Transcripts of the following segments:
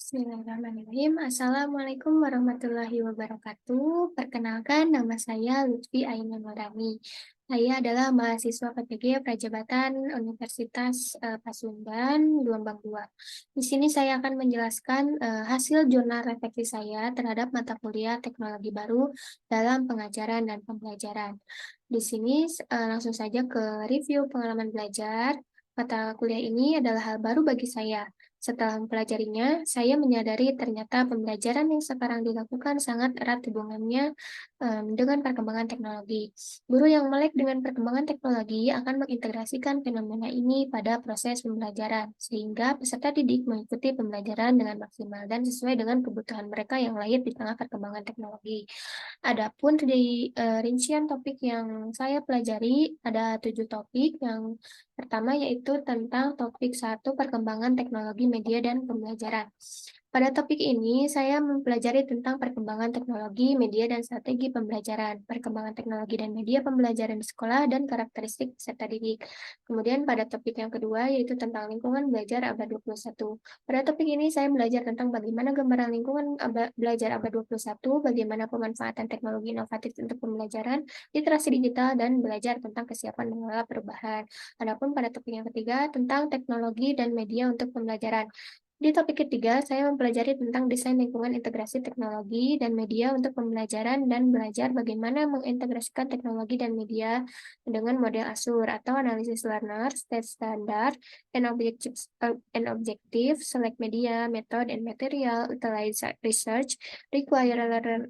Bismillahirrahmanirrahim. Assalamualaikum warahmatullahi wabarakatuh. Perkenalkan, nama saya Lutfi Ainun Nurani. Saya adalah mahasiswa PPG Prajabatan Universitas Pasundan, Gelombang 2. Di sini saya akan menjelaskan hasil jurnal refleksi saya terhadap mata kuliah teknologi baru dalam pengajaran dan pembelajaran. Di sini langsung saja ke review pengalaman belajar. Mata kuliah ini adalah hal baru bagi saya. Setelah mempelajarinya, saya menyadari ternyata pembelajaran yang sekarang dilakukan sangat erat hubungannya dengan perkembangan teknologi. Guru yang melek dengan perkembangan teknologi akan mengintegrasikan fenomena ini pada proses pembelajaran, sehingga peserta didik mengikuti pembelajaran dengan maksimal dan sesuai dengan kebutuhan mereka yang lahir di tengah perkembangan teknologi. Adapun di rincian topik yang saya pelajari, ada 7 topik. Yang pertama yaitu tentang topik 1, perkembangan teknologi media dan pembelajaran. Pada topik ini, saya mempelajari tentang perkembangan teknologi, media, dan strategi pembelajaran, perkembangan teknologi dan media pembelajaran di sekolah, dan karakteristik peserta didik. Kemudian pada topik yang kedua, yaitu tentang lingkungan belajar abad 21. Pada topik ini, saya belajar tentang bagaimana gambaran lingkungan belajar abad 21, bagaimana pemanfaatan teknologi inovatif untuk pembelajaran, literasi digital, dan belajar tentang kesiapan mengelola perubahan. Adapun pada topik yang ketiga, tentang teknologi dan media untuk pembelajaran. Di topik ketiga, saya mempelajari tentang desain lingkungan integrasi teknologi dan media untuk pembelajaran dan belajar bagaimana mengintegrasikan teknologi dan media dengan model ASUR atau analisis learner, state standard, and objective, select media, method and material, utilize research, require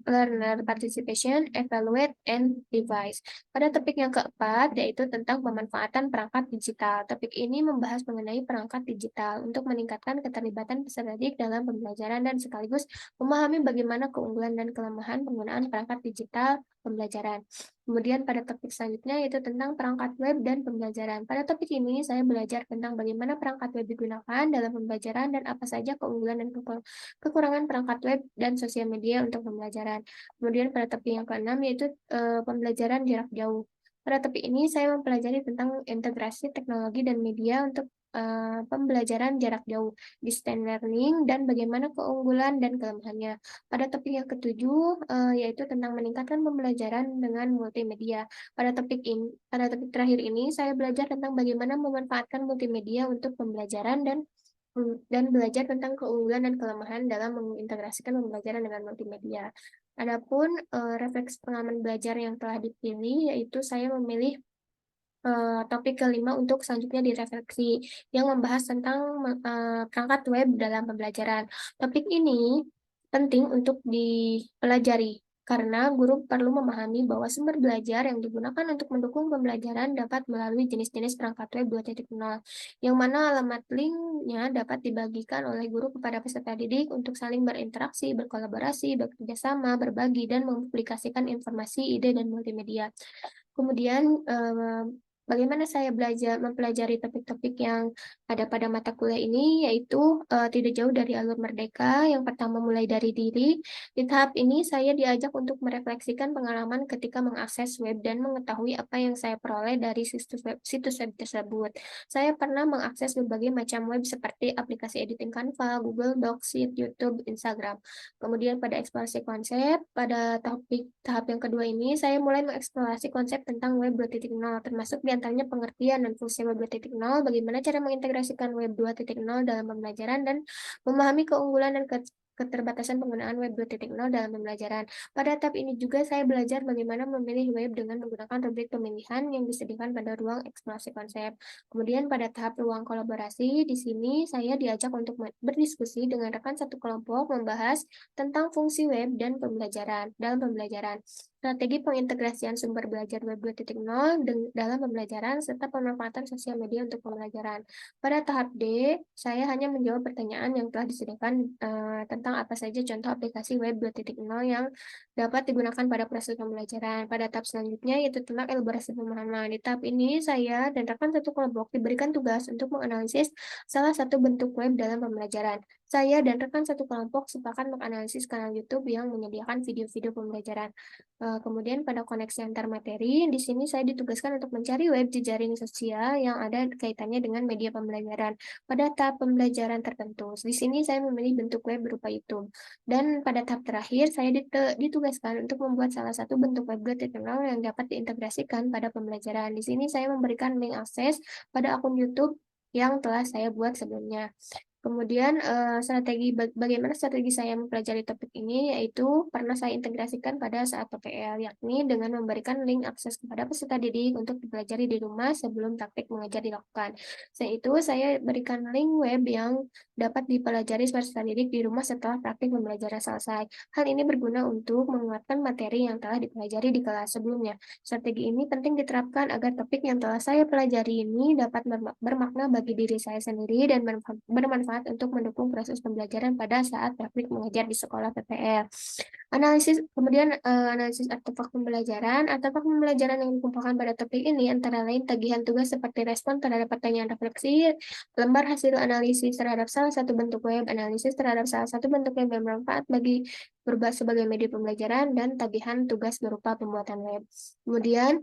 learner participation, evaluate, and revise. Pada topik yang keempat, yaitu tentang pemanfaatan perangkat digital. Topik ini membahas mengenai perangkat digital untuk meningkatkan keterlibatan peserta didik dalam pembelajaran dan sekaligus memahami bagaimana keunggulan dan kelemahan penggunaan perangkat digital pembelajaran. Kemudian pada topik selanjutnya yaitu tentang perangkat web dan pembelajaran. Pada topik ini saya belajar tentang bagaimana perangkat web digunakan dalam pembelajaran dan apa saja keunggulan dan kekurangan perangkat web dan sosial media untuk pembelajaran. Kemudian pada topik yang keenam yaitu pembelajaran jarak jauh. Pada topik ini saya mempelajari tentang integrasi teknologi dan media untuk pembelajaran jarak jauh, distance learning, dan bagaimana keunggulan dan kelemahannya. Pada topik yang ketujuh yaitu tentang meningkatkan pembelajaran dengan multimedia. Pada topik terakhir ini saya belajar tentang bagaimana memanfaatkan multimedia untuk pembelajaran dan belajar tentang keunggulan dan kelemahan dalam mengintegrasikan pembelajaran dengan multimedia. Adapun refleks pengalaman belajar yang telah dipilih, yaitu saya memilih topik kelima untuk selanjutnya direfleksi, yang membahas tentang perangkat web dalam pembelajaran. Topik ini penting untuk dipelajari, karena guru perlu memahami bahwa sumber belajar yang digunakan untuk mendukung pembelajaran dapat melalui jenis-jenis perangkat web 2.0, yang mana alamat linknya dapat dibagikan oleh guru kepada peserta didik untuk saling berinteraksi, berkolaborasi, bekerja sama, berbagi, dan mempublikasikan informasi, ide, dan multimedia. Kemudian, bagaimana saya mempelajari topik-topik yang ada pada mata kuliah ini, yaitu tidak jauh dari alur Merdeka. Yang pertama mulai dari diri. Di tahap ini saya diajak untuk merefleksikan pengalaman ketika mengakses web dan mengetahui apa yang saya peroleh dari situs web tersebut. Saya pernah mengakses berbagai macam web seperti aplikasi editing Canva, Google Docs, YouTube, Instagram. Kemudian pada eksplorasi konsep, pada tahap yang kedua ini, saya mulai mengeksplorasi konsep tentang web 2.0, termasuk diantaranya pengertian dan fungsi web 2.0, bagaimana cara mengintegrasikan web 2.0 dalam pembelajaran, dan memahami keunggulan dan keterbatasan penggunaan web 2.0 dalam pembelajaran. Pada tahap ini juga saya belajar bagaimana memilih web dengan menggunakan rubrik pemilihan yang disediakan pada ruang eksplorasi konsep. Kemudian pada tahap ruang kolaborasi, di sini saya diajak untuk berdiskusi dengan rekan satu kelompok membahas tentang fungsi web dan pembelajaran dalam pembelajaran, strategi pengintegrasian sumber belajar web 2.0 dalam pembelajaran, serta pemanfaatan sosial media untuk pembelajaran. Pada tahap D, saya hanya menjawab pertanyaan yang telah disediakan tentang apa saja contoh aplikasi web 2.0 yang dapat digunakan pada proses pembelajaran. Pada tahap selanjutnya yaitu tentang elaborasi pemahaman. Di tahap ini, saya dan rekan satu kelompok diberikan tugas untuk menganalisis salah satu bentuk web dalam pembelajaran. Saya dan rekan satu kelompok sepakat menganalisis kanal YouTube yang menyediakan video-video pembelajaran. Kemudian pada koneksi antar materi, di sini saya ditugaskan untuk mencari web jejaring sosial yang ada kaitannya dengan media pembelajaran pada tahap pembelajaran tertentu. Di sini saya memilih bentuk web berupa YouTube. Dan pada tahap terakhir, saya ditugaskan untuk membuat salah satu bentuk web 2.0 yang dapat diintegrasikan pada pembelajaran. Di sini saya memberikan link akses pada akun YouTube yang telah saya buat sebelumnya. Kemudian bagaimana strategi saya mempelajari topik ini, yaitu pernah saya integrasikan pada saat PPL, yakni dengan memberikan link akses kepada peserta didik untuk dipelajari di rumah sebelum praktik mengajar dilakukan. Selain itu, saya berikan link web yang dapat dipelajari peserta didik di rumah setelah praktik pembelajaran selesai. Hal ini berguna untuk menguatkan materi yang telah dipelajari di kelas sebelumnya. Strategi ini penting diterapkan agar topik yang telah saya pelajari ini dapat bermakna bagi diri saya sendiri dan bermanfaat untuk mendukung proses pembelajaran pada saat praktik mengajar di sekolah PPL. Analisis artefak pembelajaran yang dikumpulkan pada topik ini antara lain tagihan tugas seperti respon terhadap pertanyaan refleksi, lembar hasil analisis terhadap salah satu bentuk web, analisis terhadap salah satu bentuk web yang bermanfaat bagi sebagai media pembelajaran, dan tagihan tugas berupa pembuatan web. Kemudian,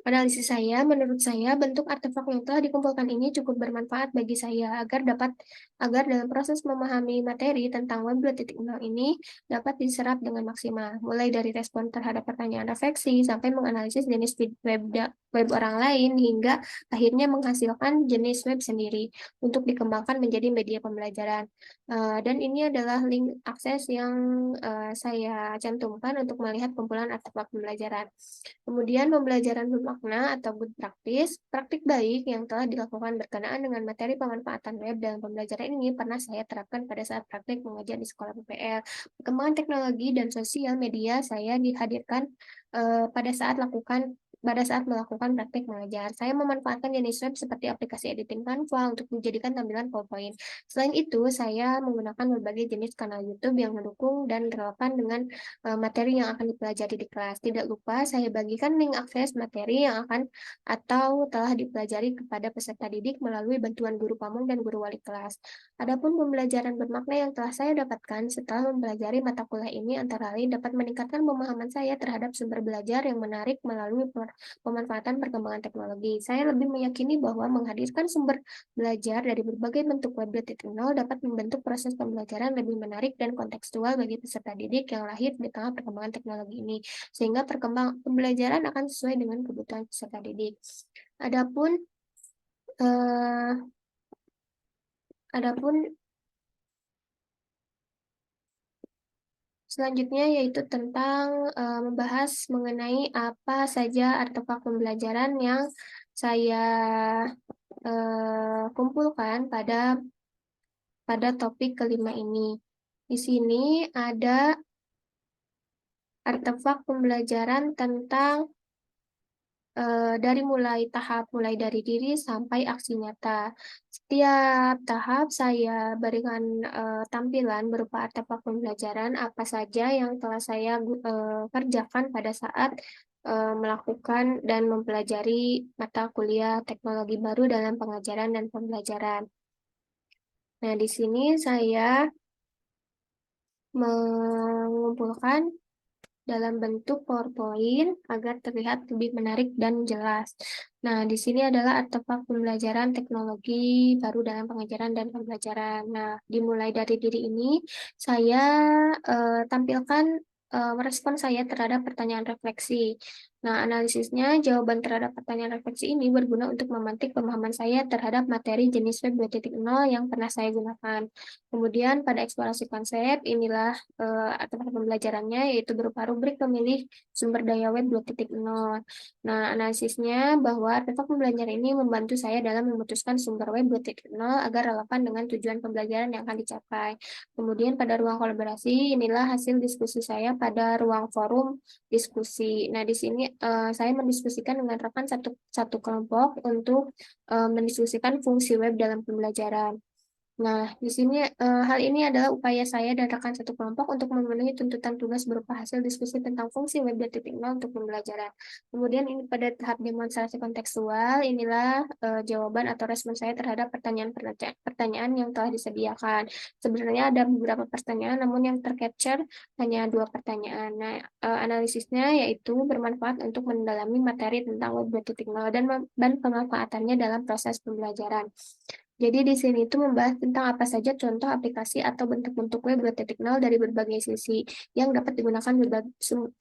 analisis saya, menurut saya, bentuk artefak yang telah dikumpulkan ini cukup bermanfaat bagi saya agar dalam proses memahami materi tentang Web 2.0 ini dapat diserap dengan maksimal, mulai dari respon terhadap pertanyaan refleksi sampai menganalisis jenis web orang lain hingga akhirnya menghasilkan jenis web sendiri untuk dikembangkan menjadi media pembelajaran. Dan ini adalah link akses yang saya cantumkan untuk melihat kumpulan artefak pembelajaran. Kemudian pembelajaran bermakna atau good practice, praktik baik yang telah dilakukan berkenaan dengan materi pemanfaatan web dalam pembelajaran ini pernah saya terapkan pada saat praktik mengajar di sekolah PPL. Perkembangan teknologi dan sosial media saya dihadirkan pada saat melakukan praktik mengajar. Saya memanfaatkan jenis web seperti aplikasi editing Canva untuk menjadikan tampilan PowerPoint. Selain itu, saya menggunakan berbagai jenis kanal YouTube yang mendukung dan relevan dengan materi yang akan dipelajari di kelas. Tidak lupa saya bagikan link akses materi yang akan atau telah dipelajari kepada peserta didik melalui bantuan guru pamong dan guru wali kelas. Adapun pembelajaran bermakna yang telah saya dapatkan setelah mempelajari mata kuliah ini antara lain dapat meningkatkan pemahaman saya terhadap sumber belajar yang menarik melalui pemanfaatan perkembangan teknologi. Saya lebih meyakini bahwa menghadirkan sumber belajar dari berbagai bentuk web 2.0 dapat membentuk proses pembelajaran lebih menarik dan kontekstual bagi peserta didik yang lahir di tengah perkembangan teknologi ini, sehingga pembelajaran akan sesuai dengan kebutuhan peserta didik. Adapun eh, adapun selanjutnya yaitu tentang membahas mengenai apa saja artefak pembelajaran yang saya kumpulkan pada topik kelima ini. Di sini ada artefak pembelajaran tentang mulai dari diri sampai aksi nyata. Setiap tahap saya berikan tampilan berupa artefak pembelajaran apa saja yang telah saya kerjakan pada saat melakukan dan mempelajari mata kuliah teknologi baru dalam pengajaran dan pembelajaran. Nah, di sini saya mengumpulkan dalam bentuk PowerPoint agar terlihat lebih menarik dan jelas. Nah, di sini adalah artefak pembelajaran teknologi baru dalam pengajaran dan pembelajaran. Nah, dimulai dari diri ini, saya tampilkan respon saya terhadap pertanyaan refleksi. Nah, analisisnya, jawaban terhadap pertanyaan refleksi ini berguna untuk memantik pemahaman saya terhadap materi jenis web 2.0 yang pernah saya gunakan. Kemudian pada eksplorasi konsep, inilah artefak pembelajarannya, yaitu berupa rubrik pemilih sumber daya web 2.0. Nah, analisisnya bahwa artefak pembelajaran ini membantu saya dalam memutuskan sumber web 2.0 agar relevan dengan tujuan pembelajaran yang akan dicapai. Kemudian pada ruang kolaborasi, inilah hasil diskusi saya pada ruang forum diskusi. Nah, di sini saya mendiskusikan dengan rekan satu kelompok untuk mendiskusikan fungsi web dalam pembelajaran. Nah, di sini hal ini adalah upaya saya dan rekan satu kelompok untuk memenuhi tuntutan tugas berupa hasil diskusi tentang fungsi web 2.0 untuk pembelajaran. Kemudian ini pada tahap demonstrasi kontekstual, inilah jawaban atau respon saya terhadap pertanyaan yang telah disediakan. Sebenarnya ada beberapa pertanyaan, namun yang tercapture hanya 2 pertanyaan. Nah, analisisnya yaitu bermanfaat untuk mendalami materi tentang web 2.0 dan pemanfaatannya dalam proses pembelajaran. Jadi di sini itu membahas tentang apa saja contoh aplikasi atau bentuk-bentuk web 2.0 dari berbagai sisi yang dapat digunakan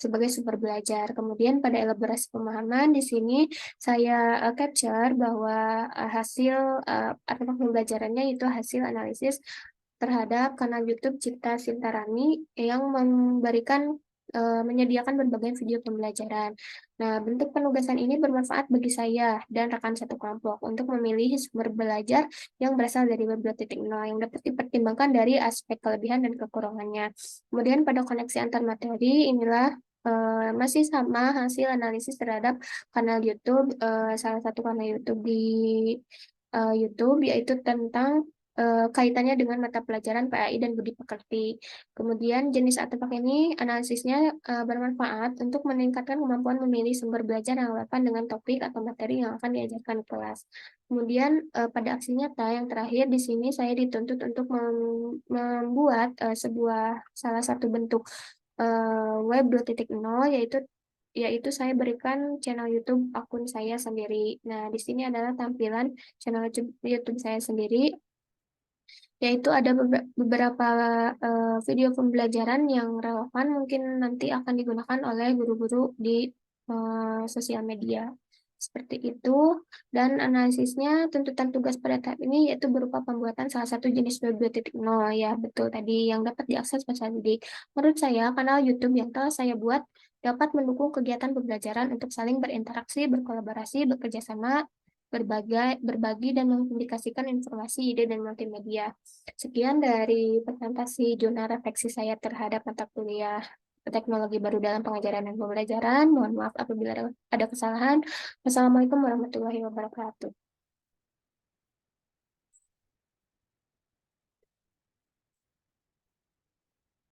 sebagai sumber belajar. Kemudian pada elaborasi pemahaman di sini saya capture bahwa hasil atau pembelajarannya itu hasil analisis terhadap kanal YouTube Cipta Sintarani yang menyediakan berbagai video pembelajaran. Nah, bentuk penugasan ini bermanfaat bagi saya dan rekan satu kelompok untuk memilih sumber belajar yang berasal dari web 2.0 yang dapat dipertimbangkan dari aspek kelebihan dan kekurangannya. Kemudian pada koneksi antar materi, inilah masih sama hasil analisis terhadap kanal YouTube, salah satu kanal YouTube di YouTube, yaitu tentang kaitannya dengan mata pelajaran PAI dan Budi Pekerti. Kemudian jenis artefak ini analisisnya bermanfaat untuk meningkatkan kemampuan memilih sumber belajar yang relevan dengan topik atau materi yang akan diajarkan di kelas. Kemudian pada aksi nyata yang terakhir di sini saya dituntut untuk membuat sebuah salah satu bentuk web 2.0 yaitu saya berikan channel YouTube akun saya sendiri. Nah, di sini adalah tampilan channel YouTube saya sendiri, yaitu ada beberapa video pembelajaran yang relevan mungkin nanti akan digunakan oleh guru-guru di sosial media. Seperti itu, dan analisisnya tuntutan tugas pada tahap ini yaitu berupa pembuatan salah satu jenis web 2.0, ya betul tadi yang dapat diakses peserta didik. Menurut saya, kanal YouTube yang telah saya buat dapat mendukung kegiatan pembelajaran untuk saling berinteraksi, berkolaborasi, bekerja sama, berbagi dan mempublikasikan informasi, ide, dan multimedia. Sekian dari presentasi jurnal refleksi saya terhadap mata kuliah teknologi baru dalam pengajaran dan pembelajaran. Mohon maaf apabila ada kesalahan. Wassalamualaikum warahmatullahi wabarakatuh.